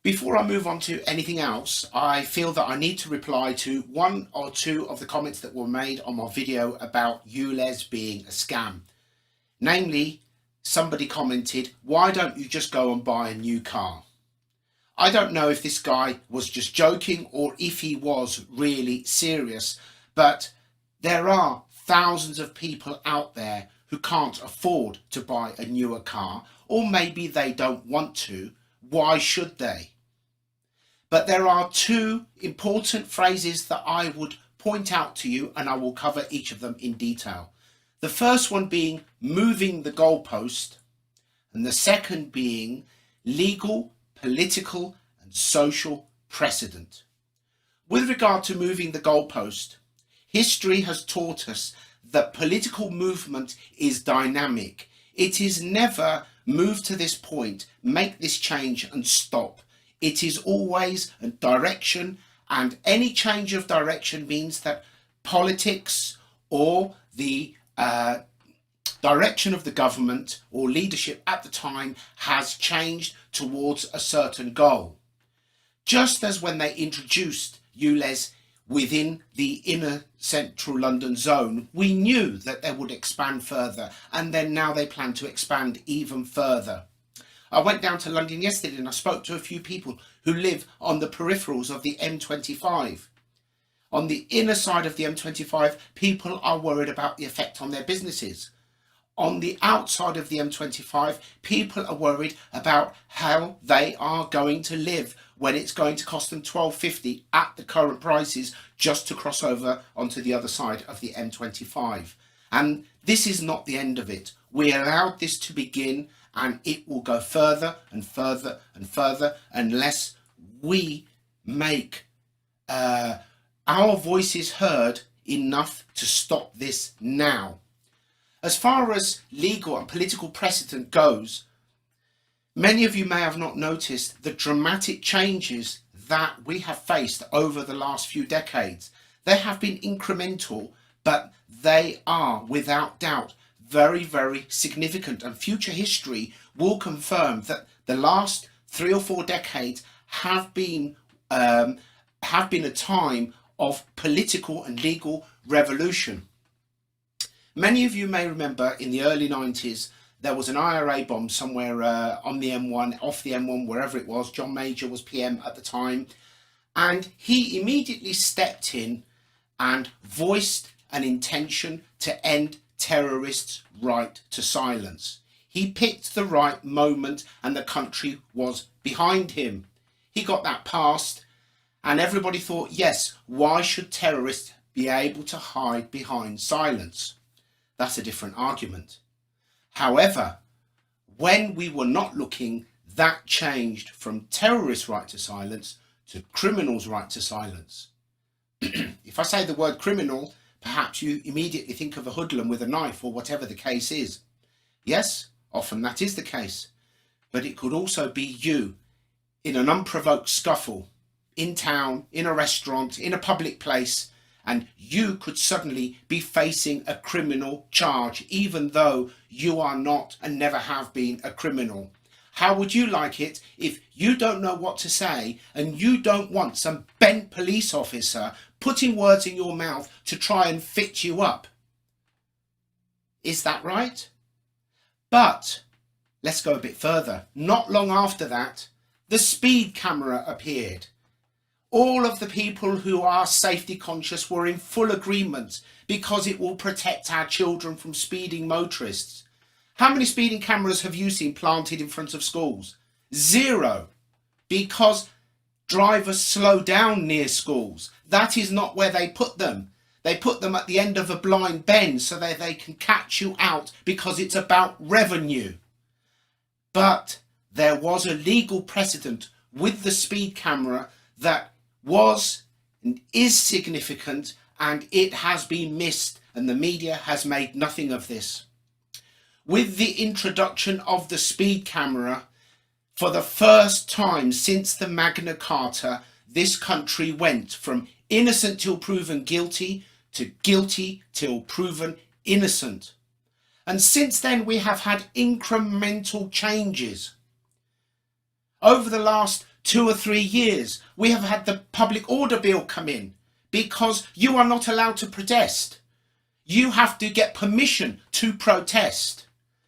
Before I move on to anything else, I feel that I need to reply to one or two of the comments that were made on my video about ULEZ being a scam. Namely, somebody commented, why don't you just go and buy a new car? I don't know if this guy was just joking or if he was really serious, but there are thousands of people out there who can't afford to buy a newer car, or maybe they don't want to. Why should they? But there are two important phrases that I would point out to you, and I will cover each of them in detail. The first one being moving the goalpost, and the second being legal, political, and social precedent. With regard to moving the goalpost, history has taught us that political movement is dynamic. It is never move to this point, make this change and stop. It is always a direction, and any change of direction means that politics or the direction of the government or leadership at the time has changed towards a certain goal. Just as when they introduced ULEZ within the inner central London zone, we knew that they would expand further, and then now they plan to expand even further. I went down to London yesterday and I spoke to a few people who live on the peripherals of the M25. On the inner side of the M25, people are worried about the effect on their businesses. On the outside of the M25, people are worried about how they are going to live when it's going to cost them £12.50 at the current prices just to cross over onto the other side of the M25. And this is not the end of it. We allowed this to begin, and it will go further and further and further unless we make our voices heard enough to stop this now. As far as legal and political precedent goes, many of you may have not noticed the dramatic changes that we have faced over the last few decades. They have been incremental, but they are without doubt very, very significant, and future history will confirm that the last 3 or 4 decades have been a time of political and legal revolution. Many of you may remember in the early 90s there was an IRA bomb somewhere on the M1, off the M1, wherever it was. John Major was PM at the time, and he immediately stepped in and voiced an intention to end terrorists' right to silence. He picked the right moment and the country was behind him. He got that passed, and everybody thought, yes, why should terrorists be able to hide behind silence? That's a different argument. However, when we were not looking, that changed from terrorists' right to silence to criminals' right to silence. If I say the word criminal, perhaps you immediately think of a hoodlum with a knife or whatever the case is. Yes, often that is the case, but it could also be you in an unprovoked scuffle, in town, in a restaurant, in a public place, and you could suddenly be facing a criminal charge, even though you are not and never have been a criminal. How would you like it if you don't know what to say and you don't want some bent police officer putting words in your mouth to try and fit you up? Is that right? But let's go a bit further. Not long after that, the speed camera appeared. All of the people who are safety conscious were in full agreement because it will protect our children from speeding motorists. How many speeding cameras have you seen planted in front of schools? 0. Because drivers slow down near schools. That is not where they put them. They put them at the end of a blind bend so that they can catch you out because it's about revenue. But there was a legal precedent with the speed camera that was and is significant, and it has been missed, and the media has made nothing of this. With the introduction of the speed camera, for the first time since the Magna Carta, this country went from innocent till proven guilty to guilty till proven innocent. And since then we have had incremental changes. Over the last 2 or 3 years, we have had the public order bill come in because you are not allowed to protest. You have to get permission to protest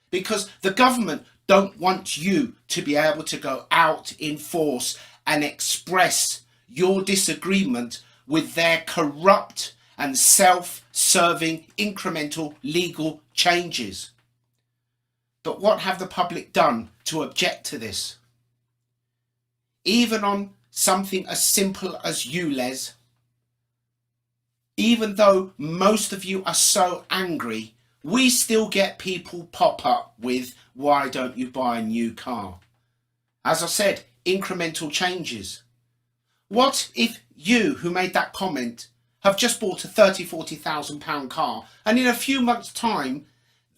because the government don't want you to be able to go out in force and express your disagreement with their corrupt and self-serving incremental legal changes. But what have the public done to object to this? Even on something as simple as ULEZ, even though most of you are so angry, we still get people pop up with, why don't you buy a new car? As I said, incremental changes. What if you who made that comment have just bought a £30,000-40,000 car, and in a few months' time,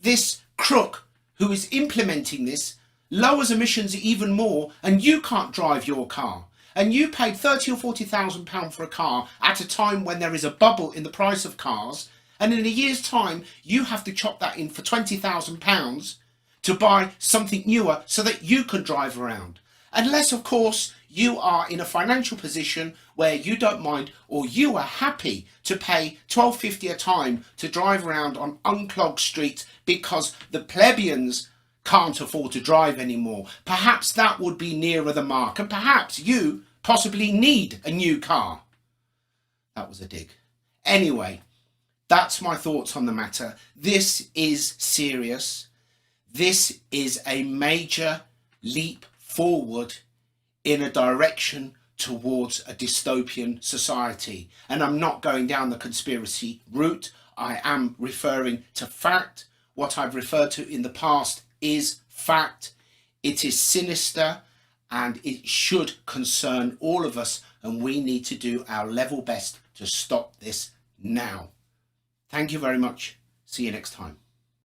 this crook who is implementing this lowers emissions even more, and you can't drive your car, and you paid £30,000 or £40,000 for a car at a time when there is a bubble in the price of cars, and in a year's time you have to chop that in for £20,000 to buy something newer so that you can drive around. Unless, of course, you are in a financial position where you don't mind, or you are happy to pay £12.50 a time to drive around on unclogged streets because the plebeians can't afford to drive anymore. Perhaps that would be nearer the mark, and perhaps you possibly need a new car. That was a dig. Anyway, that's my thoughts on the matter. This is serious. This is a major leap forward in a direction towards a dystopian society. And I'm not going down the conspiracy route. I am referring to fact. What I've referred to in the past is fact. It is sinister and it should concern all of us, and we need to do our level best to stop this now. Thank you very much. See you next time.